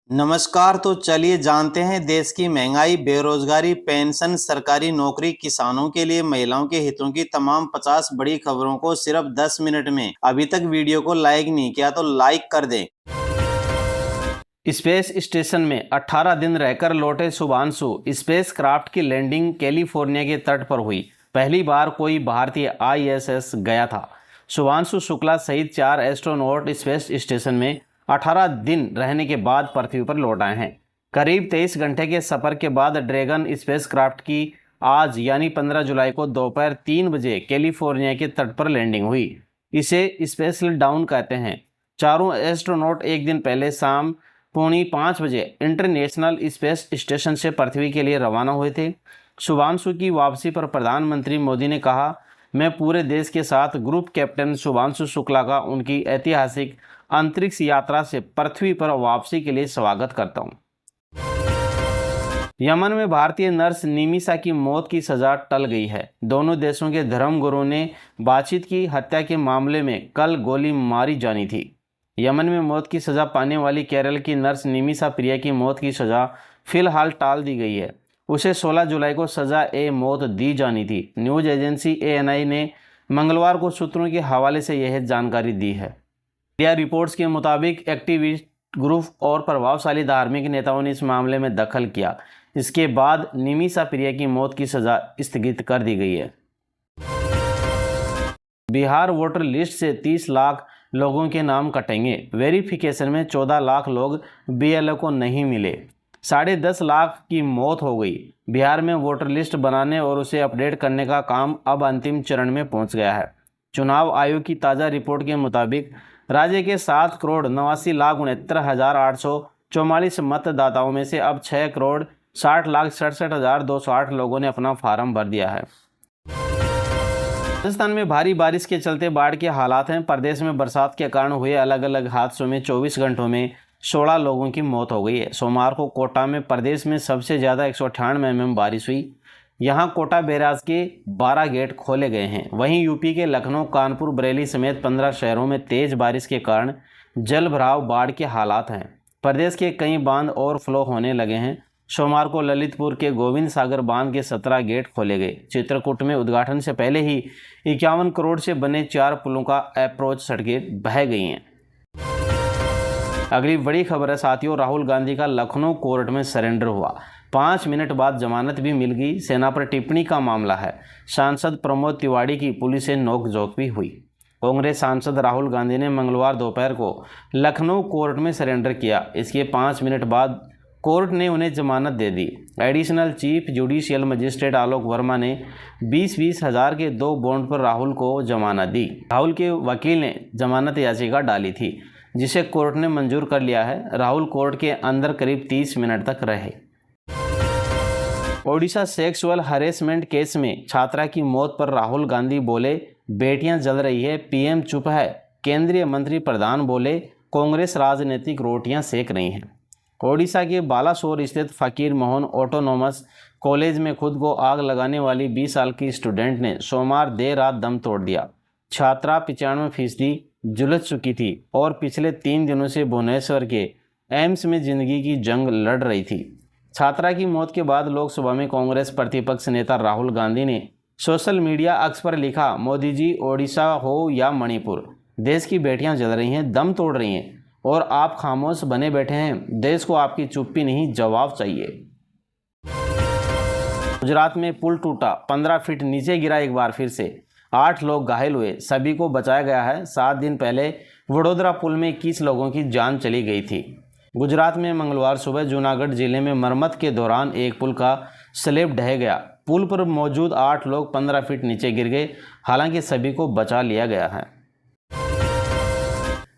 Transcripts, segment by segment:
नमस्कार। तो चलिए जानते हैं देश की महंगाई, बेरोजगारी, पेंशन, सरकारी नौकरी, किसानों के लिए महिलाओं के हितों की तमाम 50 बड़ी खबरों को सिर्फ 10 मिनट में। अभी तक वीडियो को लाइक नहीं किया तो लाइक कर दें। स्पेस स्टेशन में 18 दिन रहकर लौटे शुभांशु। स्पेस क्राफ्ट की लैंडिंग कैलिफोर्निया के तट पर हुई। पहली बार कोई भारतीय ISS गया था। शुभांशु शुक्ला सहित 4 एस्ट्रोनॉट स्पेस स्टेशन में 18 दिन रहने के बाद पृथ्वी पर लौट आए हैं। करीब 23 घंटे के सफर के बाद ड्रैगन स्पेस क्राफ्ट की आज यानी 15 जुलाई को दोपहर 3 बजे कैलिफोर्निया के तट पर लैंडिंग हुई। इसे स्पेशल डाउन कहते हैं। चारों एस्ट्रोनॉट एक दिन पहले शाम 4:45 बजे इंटरनेशनल स्पेस स्टेशन से पृथ्वी के लिए रवाना हुए थे। शुभांशु की वापसी पर प्रधानमंत्री मोदी ने कहा, मैं पूरे देश के साथ ग्रुप कैप्टन शुभांशु शुक्ला का उनकी ऐतिहासिक अंतरिक्ष यात्रा से पृथ्वी पर वापसी के लिए स्वागत करता हूं। यमन में भारतीय नर्स निमिषा की मौत की सजा टल गई है। दोनों देशों के धर्मगुरुओं ने बातचीत की। हत्या के मामले में कल गोली मारी जानी थी। यमन में मौत की सज़ा पाने वाली केरल की नर्स निमिषा प्रिया की मौत की सज़ा फिलहाल टाल दी गई है। उसे 16 जुलाई को सज़ा-ए-मौत दी जानी थी। न्यूज़ एजेंसी ANI ने मंगलवार को सूत्रों के हवाले से यह जानकारी दी है। मीडिया रिपोर्ट्स के मुताबिक एक्टिविस्ट ग्रुप और प्रभावशाली धार्मिक नेताओं ने इस मामले में दखल किया। इसके बाद निमिषा प्रिया की मौत की सज़ा स्थगित कर दी गई है। बिहार वोटर लिस्ट से 30 लाख लोगों के नाम कटेंगे। वेरिफिकेशन में 14 लाख लोग BLO को नहीं मिले। 10.5 लाख की मौत हो गई। बिहार में वोटर लिस्ट बनाने और उसे अपडेट करने का काम अब अंतिम चरण में पहुंच गया है। चुनाव आयोग की ताज़ा रिपोर्ट के मुताबिक राज्य के 7,89,69,844 मतदाताओं में से अब 6,60,67,208 लोगों ने अपना फार्म भर दिया है। राजस्थान में भारी बारिश के चलते बाढ़ के हालात हैं। प्रदेश में बरसात के कारण हुए अलग अलग हादसों में 24 घंटों में 16 लोगों की मौत हो गई है। सोमवार को कोटा में प्रदेश में सबसे ज़्यादा 198 mm बारिश हुई। यहां कोटा बैराज के 12 गेट खोले गए हैं। वहीं यूपी के लखनऊ, कानपुर, बरेली समेत 15 शहरों में तेज बारिश के कारण जल भराव, बाढ़ के हालात हैं। प्रदेश के कई बांध ओवरफ्लो होने लगे हैं। सोमवार को ललितपुर के गोविंद सागर बांध के 17 गेट खोले गए। चित्रकूट में उद्घाटन से पहले ही 51 करोड़ से बने 4 पुलों का अप्रोच सड़कें बह गई हैं। अगली बड़ी खबर है साथियों, राहुल गांधी का लखनऊ कोर्ट में सरेंडर हुआ। 5 मिनट बाद जमानत भी मिल गई। सेना पर टिप्पणी का मामला है। सांसद प्रमोद तिवारी की पुलिस से नोकझोंक भी हुई। कांग्रेस सांसद राहुल गांधी ने मंगलवार दोपहर को लखनऊ कोर्ट में सरेंडर किया। इसके 5 मिनट बाद कोर्ट ने उन्हें जमानत दे दी। एडिशनल चीफ जुडिशियल मजिस्ट्रेट आलोक वर्मा ने 20-20 हज़ार के 2 बॉन्ड पर राहुल को जमानत दी। राहुल के वकील ने जमानत याचिका डाली थी, जिसे कोर्ट ने मंजूर कर लिया है। राहुल कोर्ट के अंदर करीब 30 मिनट तक रहे। ओडिशा सेक्सुअल हरेसमेंट केस में छात्रा की मौत पर राहुल गांधी बोले, बेटियां जल रही है, PM चुप है। केंद्रीय मंत्री प्रधान बोले, कांग्रेस राजनीतिक रोटियां सेक रही है। ओडिशा के बालासोर स्थित फकीर मोहन ऑटोनोमस कॉलेज में खुद को आग लगाने वाली 20 साल की स्टूडेंट ने सोमवार देर रात दम तोड़ दिया। छात्रा 95% झुलस चुकी थी और पिछले 3 दिनों से भुवनेश्वर के एम्स में जिंदगी की जंग लड़ रही थी। छात्रा की मौत के बाद लोकसभा में कांग्रेस प्रतिपक्ष नेता राहुल गांधी ने सोशल मीडिया एक्स पर लिखा, मोदी जी, ओडिशा हो या मणिपुर, देश की बेटियां जल रही हैं, दम तोड़ रही हैं और आप खामोश बने बैठे हैं। देश को आपकी चुप्पी नहीं, जवाब चाहिए। गुजरात में पुल टूटा, 15 फीट नीचे गिरा एक बार फिर से। 8 लोग घायल हुए, सभी को बचाया गया है। 7 दिन पहले वडोदरा पुल में 21 लोगों की जान चली गई थी। गुजरात में मंगलवार सुबह जूनागढ़ जिले में मरम्मत के दौरान एक पुल का स्लैब ढह गया। पुल पर मौजूद 8 लोग 15 फीट नीचे गिर गए। हालांकि सभी को बचा लिया गया है।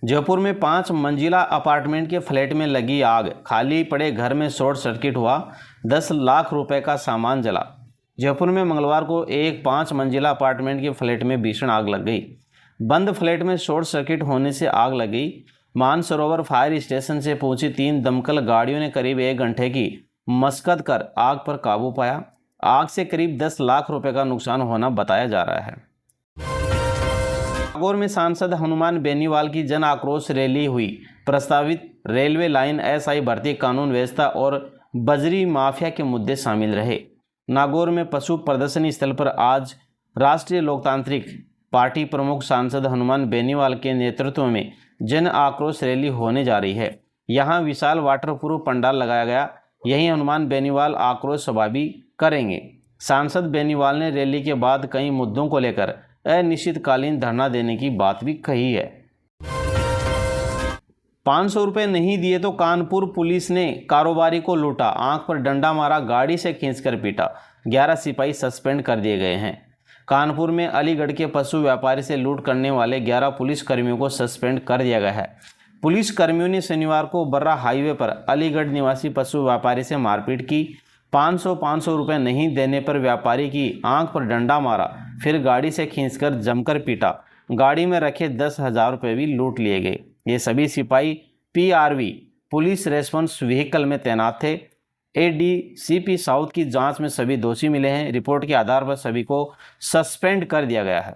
जयपुर में 5 मंजिला अपार्टमेंट के फ्लैट में लगी आग। खाली पड़े घर में शॉर्ट सर्किट हुआ। 10 लाख रुपए का सामान जला। जयपुर में मंगलवार को एक 5 मंजिला अपार्टमेंट के फ्लैट में भीषण आग लग गई। बंद फ्लैट में शॉर्ट सर्किट होने से आग लग गई। मानसरोवर फायर स्टेशन से पहुंची 3 दमकल गाड़ियों ने करीब 1 घंटे की मशक्कत कर आग पर काबू पाया। आग से करीब 10 लाख रुपए का नुकसान होना बताया जा रहा है। नागौर में सांसद हनुमान बेनीवाल की जन आक्रोश रैली हुई। प्रस्तावित रेलवे लाइन, एसआई भर्ती, कानून व्यवस्था और बजरी माफिया के मुद्दे शामिल रहे। नागौर में पशु प्रदर्शनी स्थल पर आज राष्ट्रीय लोकतांत्रिक पार्टी प्रमुख सांसद हनुमान बेनीवाल के नेतृत्व में जन आक्रोश रैली होने जा रही है। यहाँ विशाल वाटरप्रूफ पंडाल लगाया गया। यहीं हनुमान बेनीवाल आक्रोश सभा भी करेंगे। सांसद बेनीवाल ने रैली के बाद कई मुद्दों को लेकर अनिश्चितकालीन धरना देने की बात भी कही है। 500 रुपये नहीं दिए तो कानपुर पुलिस ने कारोबारी को लूटा, आंख पर डंडा मारा, गाड़ी से खींचकर पीटा। 11 सिपाही सस्पेंड कर दिए गए हैं। कानपुर में अलीगढ़ के पशु व्यापारी से लूट करने वाले 11 पुलिस कर्मियों को सस्पेंड कर दिया गया है। पुलिस कर्मियों ने शनिवार को बर्रा हाईवे पर अलीगढ़ निवासी पशु व्यापारी से मारपीट की। 500 रुपये नहीं देने पर व्यापारी की आंख पर डंडा मारा, फिर गाड़ी से खींचकर जमकर पीटा। गाड़ी में रखे 10,000 रुपये भी लूट लिए गए। ये सभी सिपाही PRV पुलिस रेस्पॉन्स व्हीकल में तैनात थे। ADCP साउथ की जांच में सभी दोषी मिले हैं। रिपोर्ट के आधार पर सभी को सस्पेंड कर दिया गया है।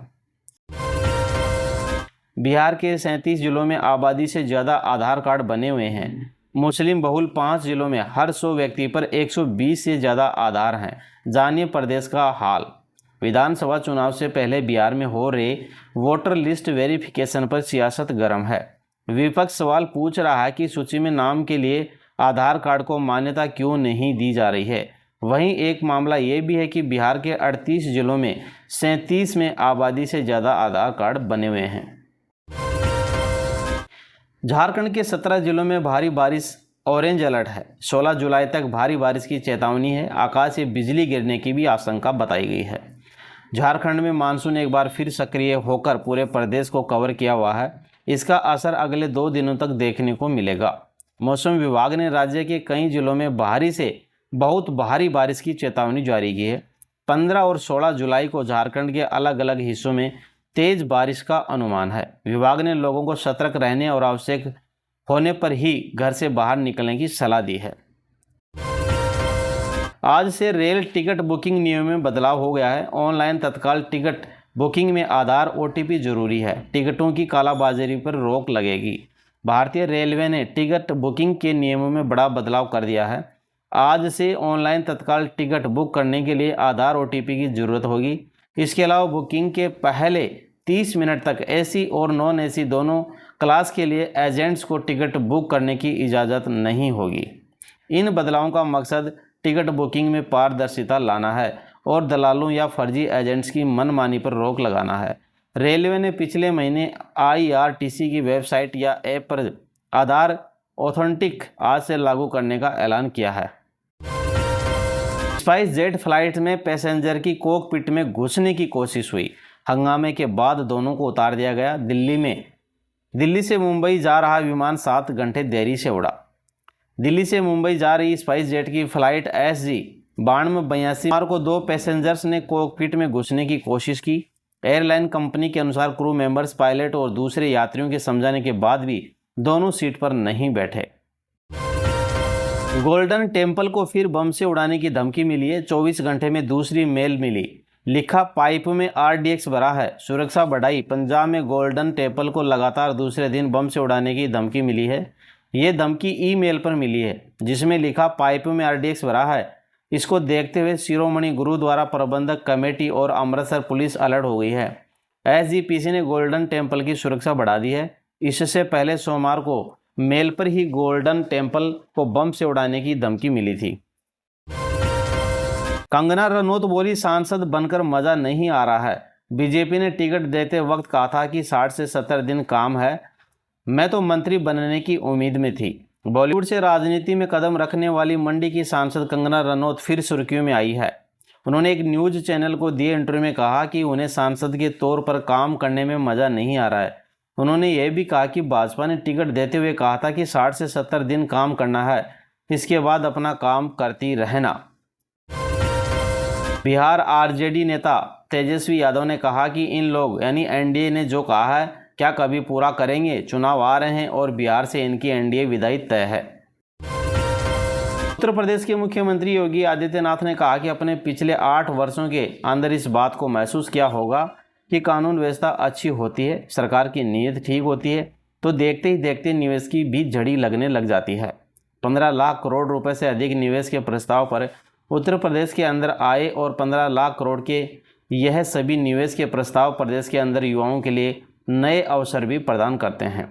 बिहार के 37 जिलों में आबादी से ज़्यादा आधार कार्ड बने हुए हैं। मुस्लिम बहुल 5 जिलों में हर 100 व्यक्ति पर 120 से ज़्यादा आधार हैं। जानिए प्रदेश का हाल। विधानसभा चुनाव से पहले बिहार में हो रहे वोटर लिस्ट वेरिफिकेशन पर सियासत गर्म है। विपक्ष सवाल पूछ रहा है कि सूची में नाम के लिए आधार कार्ड को मान्यता क्यों नहीं दी जा रही है। वहीं एक मामला ये भी है कि बिहार के 38 जिलों में 37 में आबादी से ज़्यादा आधार कार्ड बने हुए हैं। झारखंड के 17 जिलों में भारी बारिश, ऑरेंज अलर्ट है। 16 जुलाई तक भारी बारिश की चेतावनी है। आकाश से बिजली गिरने की भी आशंका बताई गई है। झारखंड में मानसून एक बार फिर सक्रिय होकर पूरे प्रदेश को कवर किया हुआ है। इसका असर अगले 2 दिनों तक देखने को मिलेगा। मौसम विभाग ने राज्य के कई जिलों में भारी से बहुत भारी बारिश की चेतावनी जारी की है। 15 और 16 जुलाई को झारखंड के अलग अलग हिस्सों में तेज बारिश का अनुमान है। विभाग ने लोगों को सतर्क रहने और आवश्यक होने पर ही घर से बाहर निकलने की सलाह दी है। आज से रेल टिकट बुकिंग नियम में बदलाव हो गया है। ऑनलाइन तत्काल टिकट बुकिंग में आधार OTP जरूरी है। टिकटों की कालाबाजारी पर रोक लगेगी। भारतीय रेलवे ने टिकट बुकिंग के नियमों में बड़ा बदलाव कर दिया है। आज से ऑनलाइन तत्काल टिकट बुक करने के लिए आधार OTP की ज़रूरत होगी। इसके अलावा बुकिंग के पहले 30 मिनट तक AC और नॉन AC दोनों क्लास के लिए एजेंट्स को टिकट बुक करने की इजाज़त नहीं होगी। इन बदलावों का मकसद टिकट बुकिंग में पारदर्शिता लाना है और दलालों या फर्जी एजेंट्स की मनमानी पर रोक लगाना है। रेलवे ने पिछले महीने IRTC की वेबसाइट या ऐप पर आधार ऑथेंटिक आज से लागू करने का ऐलान किया है। SpiceJet फ्लाइट में पैसेंजर की कॉकपिट में घुसने की कोशिश हुई। हंगामे के बाद दोनों को उतार दिया गया। दिल्ली से मुंबई जा रहा विमान 7 घंटे देरी से उड़ा। दिल्ली से मुंबई जा रही SpiceJet की फ्लाइट SG-9282 को 2 पैसेंजर्स ने कॉकपिट में घुसने की कोशिश की। एयरलाइन कंपनी के अनुसार क्रू मेंबर्स, पायलट और दूसरे यात्रियों के समझाने के बाद भी दोनों सीट पर नहीं बैठे। गोल्डन टेम्पल को फिर बम से उड़ाने की धमकी मिली है। 24 घंटे में दूसरी मेल मिली। लिखा, पाइप में RDX भरा है, सुरक्षा बढ़ाई। पंजाब में गोल्डन टेम्पल को लगातार दूसरे दिन बम से उड़ाने की धमकी मिली है। ये धमकी ईमेल पर मिली है जिसमें लिखा, पाइप में RDX भरा है। इसको देखते हुए शिरोमणि गुरुद्वारा प्रबंधक कमेटी और अमृतसर पुलिस अलर्ट हो गई है। SGPC ने गोल्डन टेम्पल की सुरक्षा बढ़ा दी है। इससे पहले सोमवार को मेल पर ही गोल्डन टेम्पल को बम से उड़ाने की धमकी मिली थी। कंगना रनौत बोली, सांसद बनकर मजा नहीं आ रहा है। बीजेपी ने टिकट देते वक्त कहा था कि 60 से 70 दिन काम है। मैं तो मंत्री बनने की उम्मीद में थी। बॉलीवुड से राजनीति में कदम रखने वाली मंडी की सांसद कंगना रनौत फिर सुर्खियों में आई है। उन्होंने एक न्यूज़ चैनल को दिए इंटरव्यू में कहा कि उन्हें सांसद के तौर पर काम करने में मज़ा नहीं आ रहा है। उन्होंने यह भी कहा कि भाजपा ने टिकट देते हुए कहा था कि 60 से 70 दिन काम करना है, इसके बाद अपना काम करती रहना। बिहार RJD नेता तेजस्वी यादव ने कहा कि इन लोग यानी NDA ने जो कहा है क्या कभी पूरा करेंगे। चुनाव आ रहे हैं और बिहार से इनकी NDA विदाई तय है। उत्तर प्रदेश के मुख्यमंत्री योगी आदित्यनाथ ने कहा कि अपने पिछले 8 वर्षों के अंदर इस बात को महसूस किया होगा कि कानून व्यवस्था अच्छी होती है, सरकार की नीयत ठीक होती है तो देखते ही देखते निवेश की भी झड़ी लगने लग जाती है। 15 लाख करोड़ रुपए से अधिक निवेश के प्रस्ताव पर उत्तर प्रदेश के अंदर आए और 15 लाख करोड़ के यह सभी निवेश के प्रस्ताव प्रदेश के अंदर युवाओं के लिए नए अवसर भी प्रदान करते हैं।